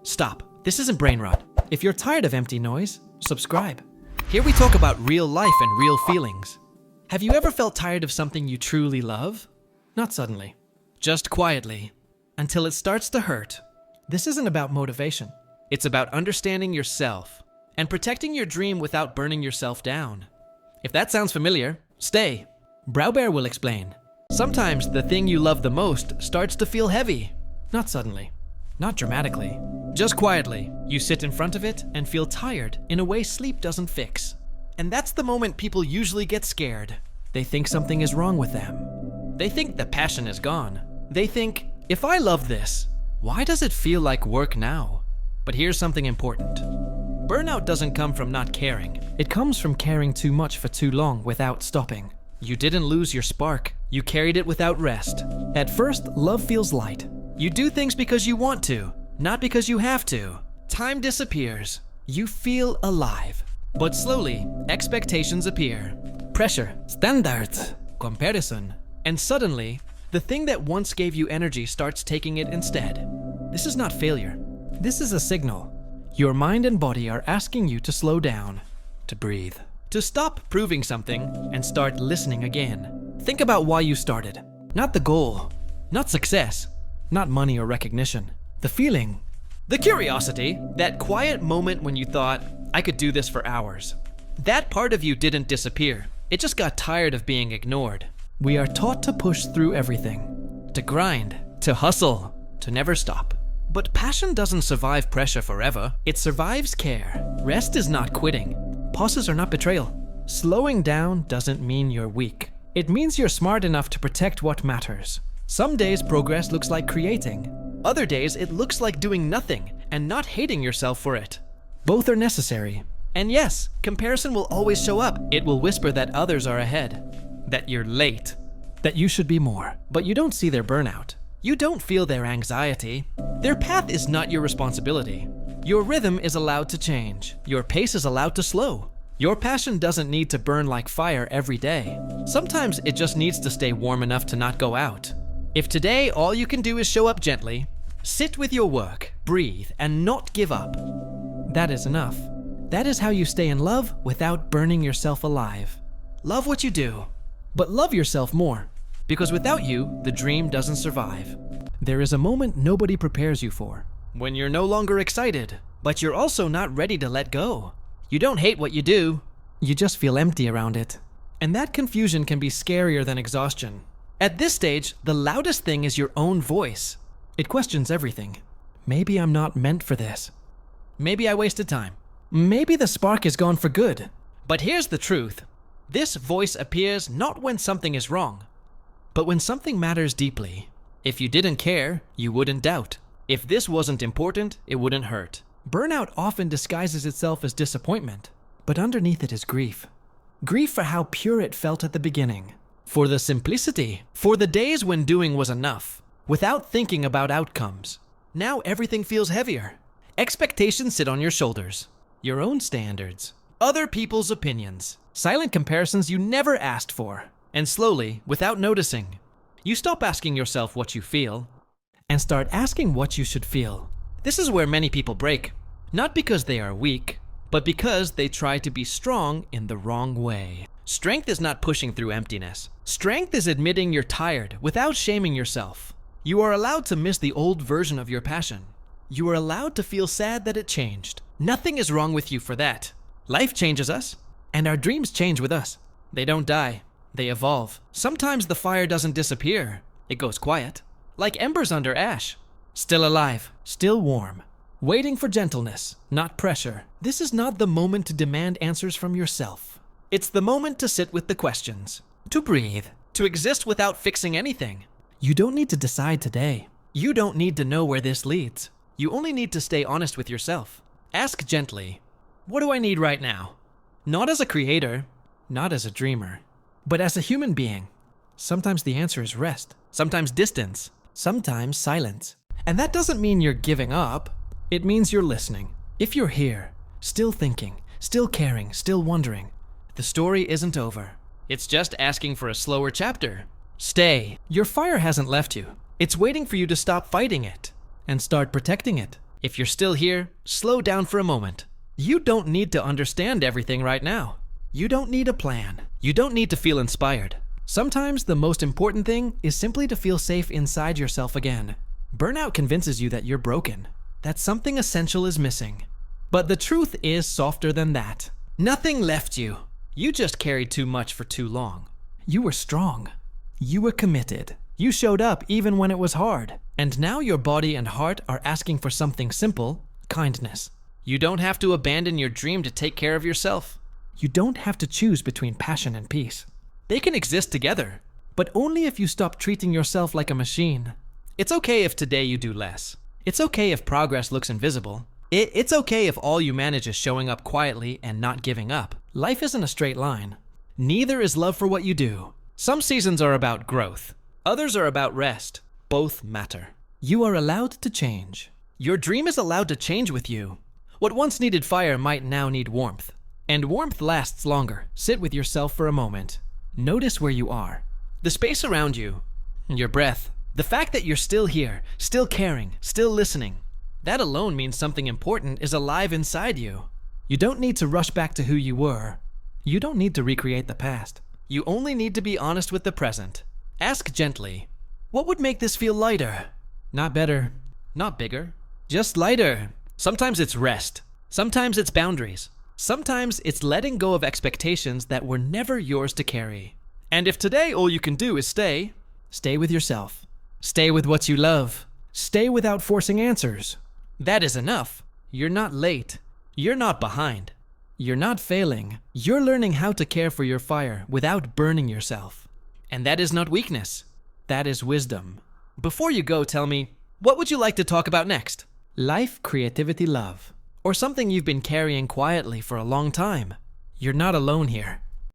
Stop. This isn't brainrot. If you're tired of empty noise, subscribe. Here we talk about real life and real feelings. Have you ever felt tired of something you truly love? Not suddenly. Just quietly. Until it starts to hurt. This isn't about motivation. It's about understanding yourself and protecting your dream without burning yourself down. If that sounds familiar, stay. BrowBear will explain. Sometimes the thing you love the most starts to feel heavy. Not suddenly. Not dramatically. Just quietly. You sit in front of it and feel tired in a way sleep doesn't fix. And that's the moment people usually get scared. They think something is wrong with them. They think the passion is gone. They think, if I love this, why does it feel like work now? But here's something important. Burnout doesn't come from not caring. It comes from caring too much for too long without stopping. You didn't lose your spark. You carried it without rest. At first, love feels light. You do things because you want to, not because you have to. Time disappears. You feel alive. But slowly, expectations appear. Pressure, standards, comparison. And suddenly, the thing that once gave you energy starts taking it instead. This is not failure. This is a signal. Your mind and body are asking you to slow down, to breathe, to stop proving something and start listening again. Think about why you started. Not the goal, not success, not money or recognition. The feeling, the curiosity, that quiet moment when you thought, I could do this for hours. That part of you didn't disappear. It just got tired of being ignored. We are taught to push through everything, to grind, to hustle, to never stop. But passion doesn't survive pressure forever. It survives care. Rest is not quitting. Pauses are not betrayal. Slowing down doesn't mean you're weak. It means you're smart enough to protect what matters. Some days progress looks like creating. Other days it looks like doing nothing and not hating yourself for it. Both are necessary. And yes, comparison will always show up. It will whisper that others are ahead, that you're late, that you should be more. But you don't see their burnout. You don't feel their anxiety. Their path is not your responsibility. Your rhythm is allowed to change. Your pace is allowed to slow. Your passion doesn't need to burn like fire every day. Sometimes it just needs to stay warm enough to not go out. If today all you can do is show up gently, sit with your work, breathe, and not give up, that is enough. That is how you stay in love without burning yourself alive. Love what you do, but love yourself more. Because without you, the dream doesn't survive. There is a moment nobody prepares you for. When you're no longer excited, but you're also not ready to let go. You don't hate what you do. You just feel empty around it. And that confusion can be scarier than exhaustion. At this stage, the loudest thing is your own voice. It questions everything. Maybe I'm not meant for this. Maybe I wasted time. Maybe the spark is gone for good. But here's the truth. This voice appears not when something is wrong, but when something matters deeply. If you didn't care, you wouldn't doubt. If this wasn't important, it wouldn't hurt. Burnout often disguises itself as disappointment, but underneath it is grief. Grief for how pure it felt at the beginning. For the simplicity. For the days when doing was enough, without thinking about outcomes. Now everything feels heavier. Expectations sit on your shoulders. Your own standards. Other people's opinions. Silent comparisons you never asked for. And slowly, without noticing, you stop asking yourself what you feel and start asking what you should feel. This is where many people break, not because they are weak, but because they try to be strong in the wrong way. Strength is not pushing through emptiness. Strength is admitting you're tired without shaming yourself. You are allowed to miss the old version of your passion. You are allowed to feel sad that it changed. Nothing is wrong with you for that. Life changes us, and our dreams change with us. They don't die. They evolve. Sometimes the fire doesn't disappear. It goes quiet. Like embers under ash. Still alive. Still warm. Waiting for gentleness, not pressure. This is not the moment to demand answers from yourself. It's the moment to sit with the questions. To breathe. To exist without fixing anything. You don't need to decide today. You don't need to know where this leads. You only need to stay honest with yourself. Ask gently, what do I need right now? Not as a creator, not as a dreamer, but as a human being. Sometimes the answer is rest, sometimes distance, sometimes silence. And that doesn't mean you're giving up. It means you're listening. If you're here, still thinking, still caring, still wondering, the story isn't over. It's just asking for a slower chapter. Stay. Your fire hasn't left you. It's waiting for you to stop fighting it and start protecting it. If you're still here, slow down for a moment. You don't need to understand everything right now. You don't need a plan. You don't need to feel inspired. Sometimes the most important thing is simply to feel safe inside yourself again. Burnout convinces you that you're broken, that something essential is missing. But the truth is softer than that. Nothing left you. You just carried too much for too long. You were strong. You were committed. You showed up even when it was hard. And now your body and heart are asking for something simple: kindness. You don't have to abandon your dream to take care of yourself. You don't have to choose between passion and peace. They can exist together, but only if you stop treating yourself like a machine. It's okay if today you do less. It's okay if progress looks invisible. It's okay if all you manage is showing up quietly and not giving up. Life isn't a straight line. Neither is love for what you do. Some seasons are about growth. Others are about rest. Both matter. You are allowed to change. Your dream is allowed to change with you. What once needed fire might now need warmth. And warmth lasts longer. Sit with yourself for a moment. Notice where you are. The space around you. Your breath. The fact that you're still here, still caring, still listening. That alone means something important is alive inside you. You don't need to rush back to who you were. You don't need to recreate the past. You only need to be honest with the present. Ask gently, what would make this feel lighter? Not better, not bigger, just lighter. Sometimes it's rest. Sometimes it's boundaries. Sometimes it's letting go of expectations that were never yours to carry. And if today all you can do is stay with yourself. Stay with what you love. Stay without forcing answers. That is enough. You're not late. You're not behind. You're not failing. You're learning how to care for your fire without burning yourself. And that is not weakness. That is wisdom. Before you go, tell me, what would you like to talk about next? Life, creativity, love. Or something you've been carrying quietly for a long time. You're not alone here.